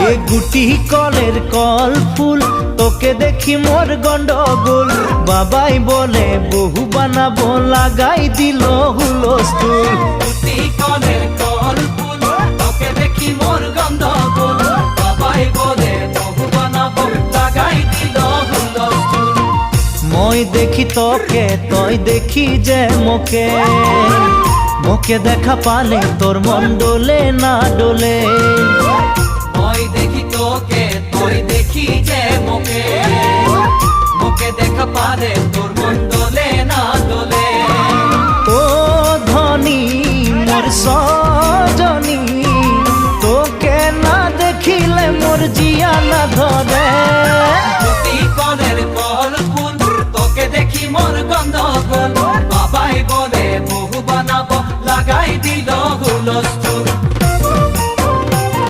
এ গুটি কলের কল ফুল তোকে দেখি মোর গন্ডগোল বাবাই বলে বহু বানাবো লাগাই দিল হুলস্থুল গুটি কলের কল ফুল তোকে দেখি মোর গন্ডগোল বাবাই বলে বহু বানাবো লাগাই দিল হুলস্থুল মই দেখি তোকে তই দেখি যে মোকে মোকে দেখা পালে তোর মন ডোলে না ডোলে মই দেখি তোকে তুই দেখি যে মোকে মোকে দেখা পালে তোর মন দোলে না দোলে ও ধনী মোর সজনী তোকে না দেখিলে মোর জিয়া না ধরে